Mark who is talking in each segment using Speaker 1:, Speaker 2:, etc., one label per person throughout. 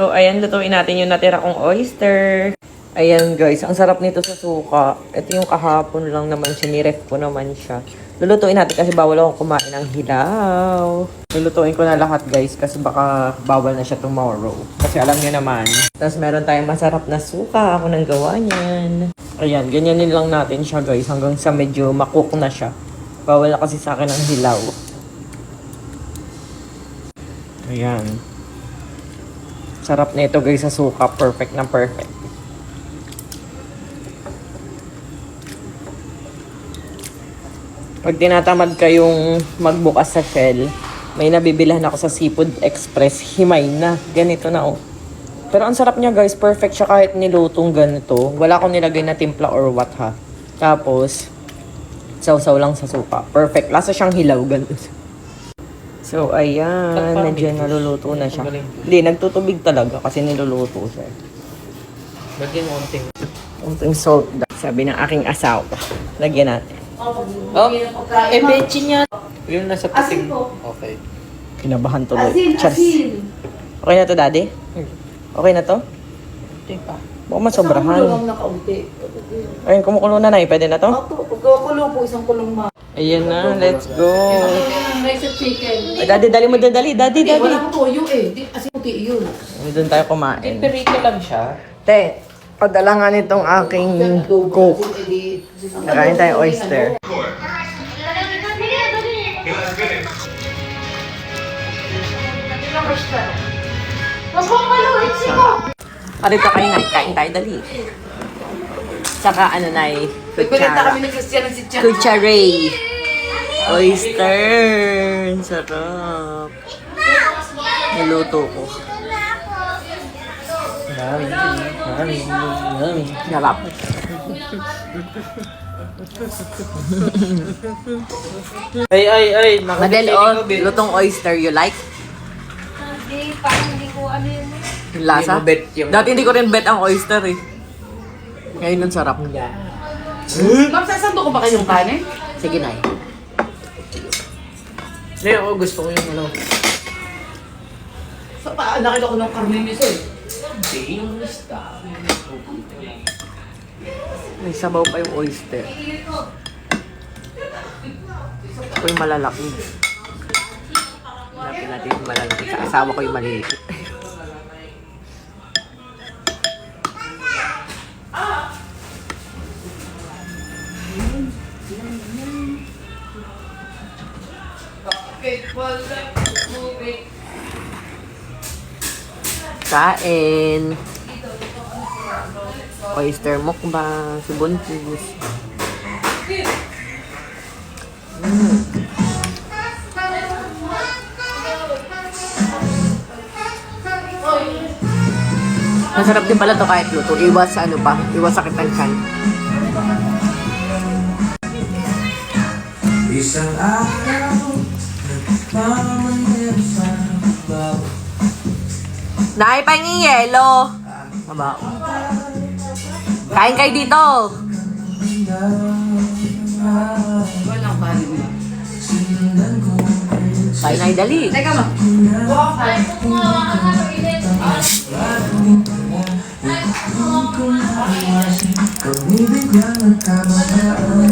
Speaker 1: So, ayan, lutuin natin yung natira kong oyster. Ayan guys, ang sarap nito sa suka. Ito yung kahapon lang naman siya, niref ko naman siya. Lulutuin natin kasi bawal akong kumain ng hilaw. Lulutuin ko na lahat guys kasi baka bawal na siya tomorrow. Kasi alam niyo naman. Tapos meron tayong masarap na suka. Ako nang gawa niyan. Ayan, ganyanin lang natin siya guys hanggang sa medyo makook na siya. Bawal na kasi sa akin ang hilaw. Ayan. Sarap na ito guys sa suka. Perfect na perfect. Pag tinatamad kayong magbukas sa Shell, may nabibilhan ako sa Seafood Express. Himay na. Ganito na oh. Pero ang sarap niya guys. Perfect siya kahit nilutong ganito. Wala akong nilagay na timpla or what ha. Tapos, sausaw lang sa suka. Perfect. Lasa siyang hilaw. Ganito. So, ayan. Nandiyan naluluto na siya. Hindi, nagtutubig talaga kasi niluluto siya.
Speaker 2: Lagyan mo
Speaker 1: Unting salt. Sabi ng aking asawa. Lagyan natin.
Speaker 2: Oh, bechi niya. Yung nasa puting. Okay.
Speaker 1: Kinabahan tuloy. Cheers.
Speaker 3: Asin.
Speaker 1: Okay na to, daddy? Okay na to?
Speaker 2: Puting pa.
Speaker 1: Baka masobrahan.
Speaker 3: Isang kulong na kaunti.
Speaker 1: Ayun, kumukulo na na. Pwede na to?
Speaker 3: Opo, pagkakulo po, isang kulong ma.
Speaker 1: Ayan na, let's go.
Speaker 3: Rice at chicken.
Speaker 1: Ay, daddy, dali mo dali. Daddy,
Speaker 3: Hindi,
Speaker 1: daddy.
Speaker 3: walang toyo eh. Asin puti yun.
Speaker 1: Doon tayo kumain.
Speaker 2: Perito lang siya.
Speaker 1: Te, padala nga nitong aking coke. Nakain tayo oyster. Parito kayo nga, kain tayo, dali. Saka ano na eh,
Speaker 3: Pagpilita kami ng Christian ng sitya.
Speaker 1: kucharay. Oyster. Sarap. Niluto ko.
Speaker 2: Yummy.
Speaker 1: Sarap.
Speaker 2: Ay.
Speaker 1: Madel, oh, lutong oyster, you like?
Speaker 4: Hindi, parang hindi ko ano yun.
Speaker 1: Yung lasa?
Speaker 2: Hindi mo bet yung-
Speaker 1: Dati hindi ko rin bet ang oyster eh. Ngayon ang sarap.
Speaker 3: Ma'am, sasando ko ba kayong kanin?
Speaker 1: Sige na eh.
Speaker 2: Hindi, ako gusto ko yung ano.
Speaker 3: Sa nakita ko ng karninis eh.
Speaker 2: Hindi, yung lista.
Speaker 1: May sabaw pa yung oyster. Ito yung malalaki. Hanapin natin yung malalaki. Sa asawa ko yung maliliit. Kain. Oyster mukbang. Si Buntis. Masarap din pala to kahit luto. Iwas ano pa. Iwas sakit ng tiyan.
Speaker 5: Isang araw, nagmamanhero sa babaw.
Speaker 1: Naipahinging yelo. Aba. Kain kayo dito.
Speaker 3: Walang bali mo.
Speaker 1: Kain na dali.
Speaker 3: Teka ma.
Speaker 5: Kami biglang nagkabalaan.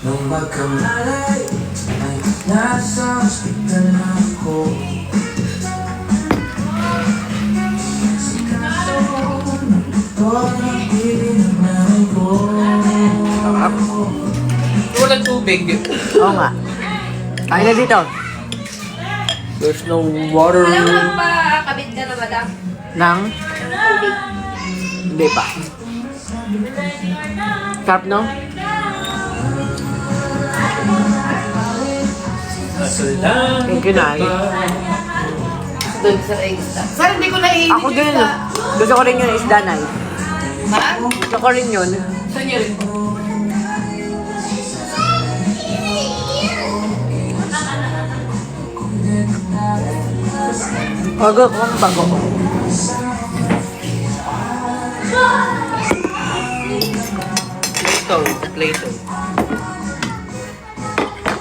Speaker 5: Nung magkamalay, ay nasa ospital na ako. Sikaso ng doktor na pinanay ko.
Speaker 2: Walang tubig.
Speaker 1: Oo nga. Kain na dito.
Speaker 2: There's no water.
Speaker 4: Alam mo ba, kabit ka na ba da?
Speaker 1: Nang? Hindi pa. Sarap no? Thank you, Nay.
Speaker 3: Doon sa isda. Sir, hindi ko naiinit.
Speaker 1: Ako din. Gusto ko rin yung isda, Nay.
Speaker 3: Ma?
Speaker 1: Gusto ko rin yun.
Speaker 3: Saan yun?
Speaker 1: Bago ko ang bago.
Speaker 2: Plato.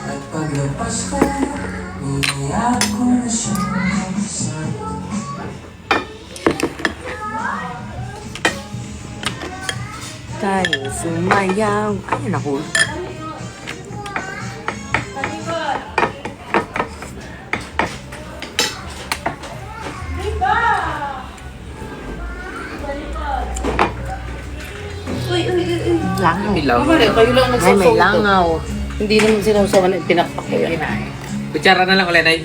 Speaker 5: At paglabas ko, iniyak ko na siya.
Speaker 1: tayo sumayaw. Ay, naku. Langaw.
Speaker 2: Ilaw.
Speaker 3: Kumari, kayo lang
Speaker 1: Ay, may
Speaker 3: nagsasaw ito.
Speaker 1: langaw.
Speaker 3: Hindi naman sinawsawan, tinakpak ko yan.
Speaker 2: Kutsara na lang ulit, Nay.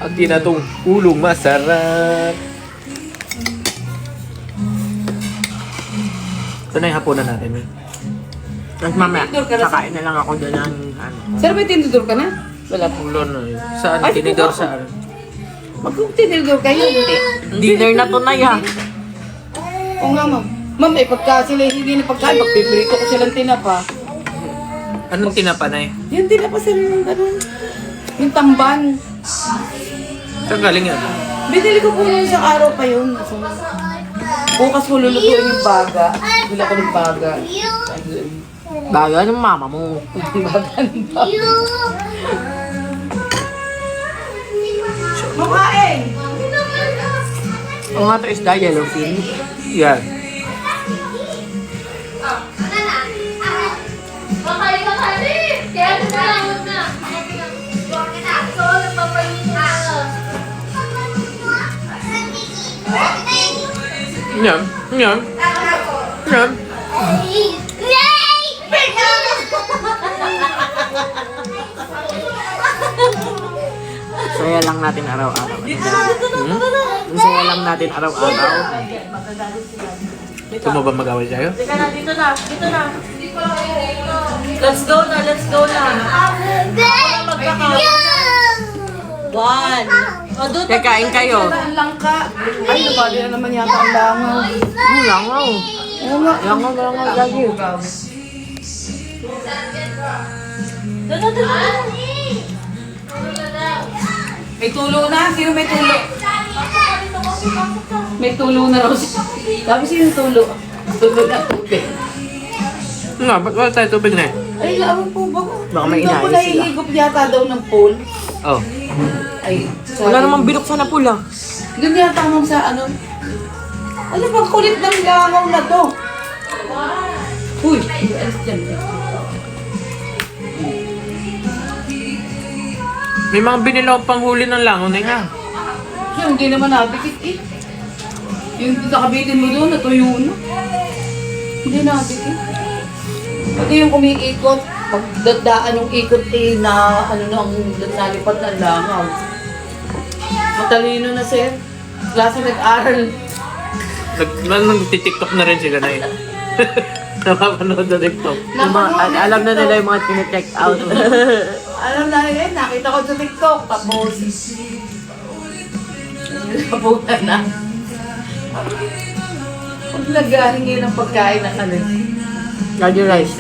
Speaker 2: Ang tinatong ulong masarap. Ito na yung hapunan natin, eh.
Speaker 1: Tapos mamaya, kakain na lang ako doon ng ano.
Speaker 3: Sir, may tinidor ka na? Wala po.
Speaker 2: Ulo na yun. Saan?
Speaker 3: Ay,
Speaker 2: Tinidor
Speaker 3: buka.
Speaker 2: saan?
Speaker 3: Mag-tinidor kayo, hindi.
Speaker 1: Dinner na to na ya.
Speaker 3: Oo nga, ma'am. Ma'am, pagka sila hindi na pagkain, magpiprito ko silang tinapa.
Speaker 2: Anong tinapa, Nay?
Speaker 3: Yung tinapa sila yung ganun. Yung tamban.
Speaker 2: Saan galing yan?
Speaker 3: Binili ko po yung isang araw pa yun. Bukas ko lulutuin yung baga. Bila ko ng baga.
Speaker 1: Baga ng mama mo.
Speaker 3: Baga ng baga. Makain!
Speaker 1: O nga to isda, yellowfin.
Speaker 2: Yan. Yan. Yan. Yan.
Speaker 1: Saya lang natin araw-araw. Saya lang natin araw-araw.
Speaker 2: Ito mo ba mag-away sa'yo?
Speaker 1: Teka na, dito na, dito na. Let's go na, let's go na. One. O, doon. Kakain kayo.
Speaker 3: Ang langka. Ay, nabali na naman yata ang langaw.
Speaker 1: Langaw.
Speaker 3: Oo nga.
Speaker 1: Langaw lagi.
Speaker 3: May tulo na. Sino may tulo? May tulo na raw siya. Sabi sino tulo? Tulo na tubig.
Speaker 2: Nga, ba't wala tayo tubig na eh?
Speaker 3: Ay, alam po ba?
Speaker 1: Baka may
Speaker 3: Hindi ako
Speaker 1: inayos sila.
Speaker 3: nahihigop yata daw ng pool.
Speaker 2: Oh.
Speaker 3: Ay,
Speaker 1: Wala namang binuksan na pula.
Speaker 3: doon yata ma'am sa ano. Ano bang kulit ng langaw na to? Uy, alis dyan.
Speaker 2: May mga binilaw panghuli ng langon eh nga.
Speaker 3: Siya, hindi naman nabikit eh. Yung nakabitin mo doon, natuyo na. Hindi nabikit. Pati yung umiikot, pagdadaan yung ikot eh na ano na ang nalipat ng langaw. Matalino na sir. Klase nag-aral.
Speaker 2: Nag-tiktok na rin sila na eh. Napapanood na TikTok.
Speaker 1: Alam na nila yung mga tine-check out.
Speaker 3: Alam na rin, nakita ko sa TikTok. Tapos, nabutan na. Pag naghahingi ng pagkain na kanin.
Speaker 1: Lagi rice.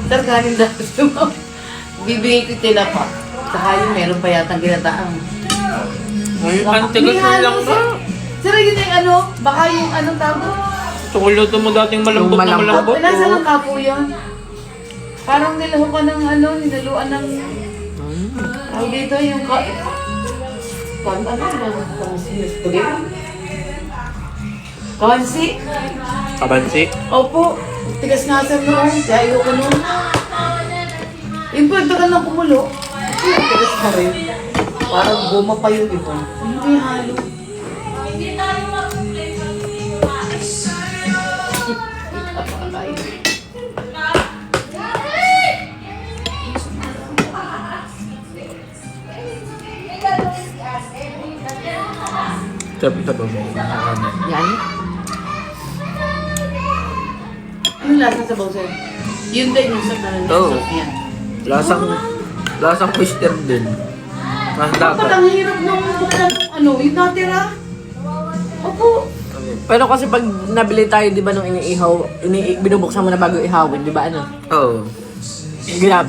Speaker 3: Sir, kanin dahil mo. Bibigay ko tila pa. Saka yung meron pa yata ginataang.
Speaker 2: Ay, ang tigas na lang ba?
Speaker 3: Sir, yun yung ano, baka yung anong tawag?
Speaker 2: Tsukuluto mo dating malambot na malambot.
Speaker 3: Nasa lang kapo yun. Parang nilaho ka ng ano, nilaluan ng... Ang dito yung... Ano Kansi?
Speaker 2: Kabansi.
Speaker 3: Opo. Tigas nga sir noon. Kaya ayoko noon. Yung pwede ka lang kumulo. Tigas ka rin. Parang goma pa yung iba. Hindi halo.
Speaker 2: Taba mo.
Speaker 1: Yan.
Speaker 3: Ano lasa sa bawsay? Yun din yung sa kanan
Speaker 2: Oo.
Speaker 3: niya.
Speaker 2: Lasang oyster din. Mas
Speaker 3: Dapat
Speaker 2: dapat.
Speaker 3: ang hirap nung buksan ano, yung natira. Opo.
Speaker 1: Pero kasi pag nabili tayo, di ba, nung iniihaw, binubuksan mo na bago ihawin, di ba, ano?
Speaker 2: Oo.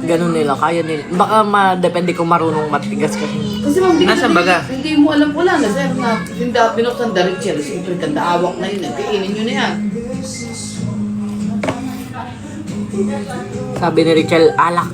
Speaker 1: Ganun nila, kaya nila. Baka depende kung marunong matigas kasi.
Speaker 3: Kasi ma'am,
Speaker 2: Nasaan baga?
Speaker 3: Hindi mo alam wala na sir na hindi binuksan direct siyempre kanda awak na yun. Kainin nyo na yan.
Speaker 1: Sabi ni Richel, alak.